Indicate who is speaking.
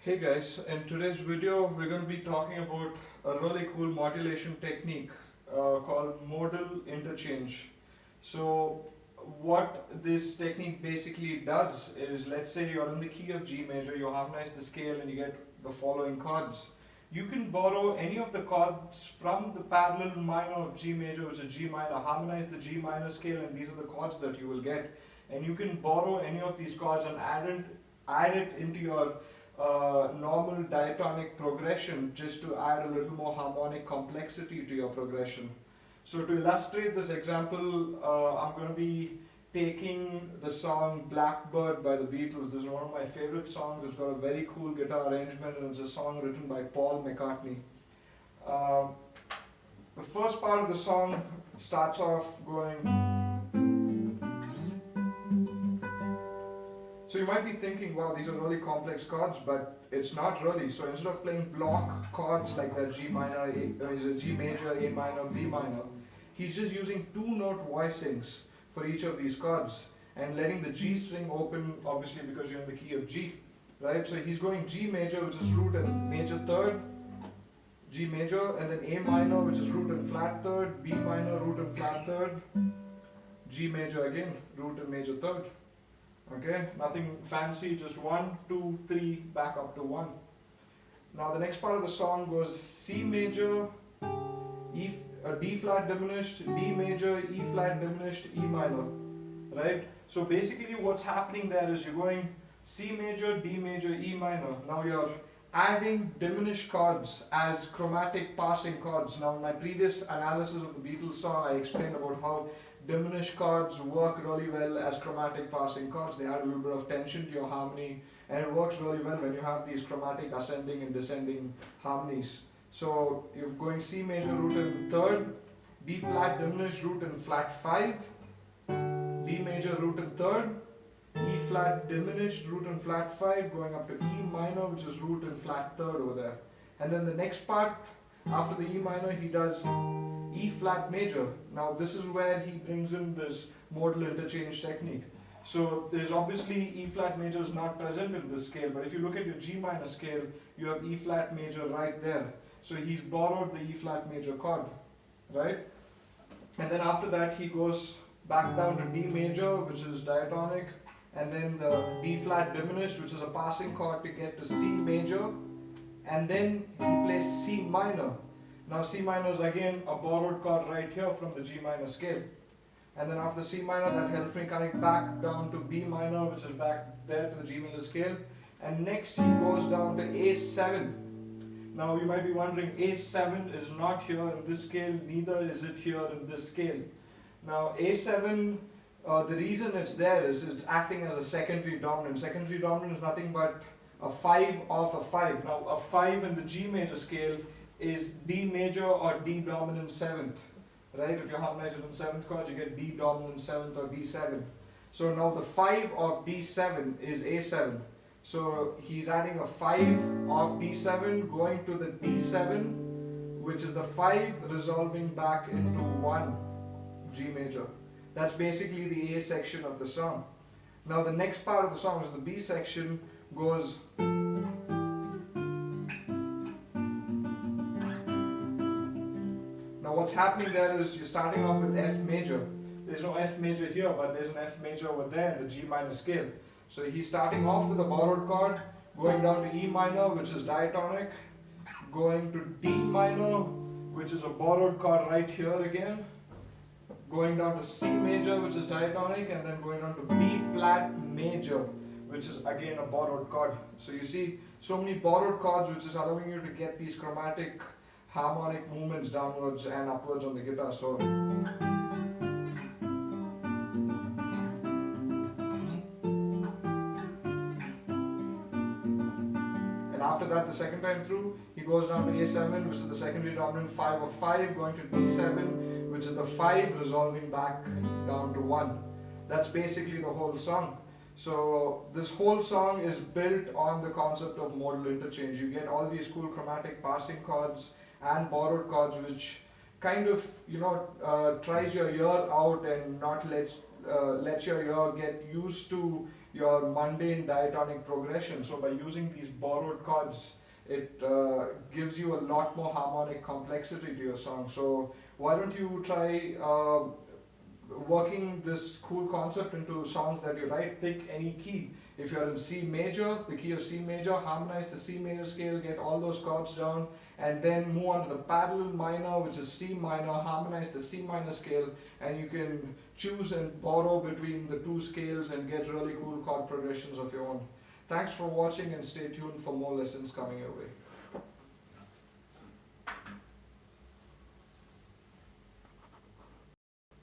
Speaker 1: Hey guys, in today's video we're going to be talking about a really cool modulation technique called modal interchange. So what this technique basically does is, let's say you're in the key of G major, you harmonize the scale and you get the following chords. You can borrow any of the chords from the parallel minor of G major, which is G minor, harmonize the G minor scale, and these are the chords that you will get. And you can borrow any of these chords and add it into your normal diatonic progression, just to add a little more harmonic complexity to your progression. So to illustrate this example, I'm going to be taking the song Blackbird by the Beatles. This is one of my favorite songs. It's got a very cool guitar arrangement and it's a song written by Paul McCartney. The first part of the song starts off going. So you might be thinking, wow, these are really complex chords, but it's not really. So instead of playing block chords like that, G minor, G major, A minor, B minor, he's just using two-note voicings for each of these chords and letting the G string open, obviously because you're in the key of G, right? So he's going G major, which is root and major third, G major, and then A minor, which is root and flat third, B minor, root and flat third, G major again, root and major third. Okay, nothing fancy, just 1, 2, 3, back up to 1. Now the next part of the song goes C major, D flat diminished, D major, E flat diminished, E minor, right? So basically what's happening there is you're going C major, D major, E minor. Now you're adding diminished chords as chromatic passing chords. Now in my previous analysis of the Beatles song, I explained about how diminished chords work really well as chromatic passing chords. They add a little bit of tension to your harmony, and it works really well when you have these chromatic ascending and descending harmonies. So you're going C major root in third, B flat diminished root in flat 5, D major root in third, E flat diminished root in flat 5, going up to E minor, which is root in flat third over there. And then the next part, after the E minor, he does E flat major. Now this is where he brings in this modal interchange technique. So there's obviously E flat major is not present in this scale, but if you look at your G minor scale, you have E flat major right there. So he's borrowed the E flat major chord, right? And then after that he goes back down to D major, which is diatonic, and then the D flat diminished, which is a passing chord to get to C major, and then he plays C minor. Now C minor is again a borrowed chord right here from the G minor scale. And then after C minor, that helps me connect back down to B minor, which is back there to the G major scale. And next he goes down to A7. Now you might be wondering, A7 is not here in this scale, neither is it here in this scale. Now A7, the reason it's there is it's acting as a secondary dominant. Secondary dominant is nothing but a 5 off a 5. Now a 5 in the G major scale is D major or D dominant 7th, right? If you harmonize it in 7th chord, you get D dominant 7th or D7. So now the 5 of D7 is A7. So he's adding a 5 of D7 going to the D7, which is the 5 resolving back into 1 G major. That's basically the A section of the song. Now the next part of the song is the B section, goes what's happening there is you're starting off with F major. There's no F major here, but there's an F major over there in the G minor scale. So he's starting off with a borrowed chord, going down to E minor, which is diatonic, going to D minor, which is a borrowed chord right here again, going down to C major, which is diatonic, and then going down to B flat major, which is again a borrowed chord. So you see so many borrowed chords, which is allowing you to get these chromatic harmonic movements downwards and upwards on the guitar. So and after that, the second time through, he goes down to A7, which is the secondary dominant 5 of 5, going to D7, which is the 5 resolving back down to 1. That's basically the whole song. So this whole song is built on the concept of modal interchange. You get all these cool chromatic passing chords and borrowed chords, which kind of tries your ear out and not let your ear get used to your mundane diatonic progression. So by using these borrowed chords, it gives you a lot more harmonic complexity to your song. So why don't you try working this cool concept into songs that you write? Pick any key. If you're in C major, the key of C major, harmonize the C major scale, get all those chords down, and then move on to the parallel minor, which is C minor, harmonize the C minor scale, and you can choose and borrow between the two scales and get really cool chord progressions of your own. Thanks for watching and stay tuned for more lessons coming your way.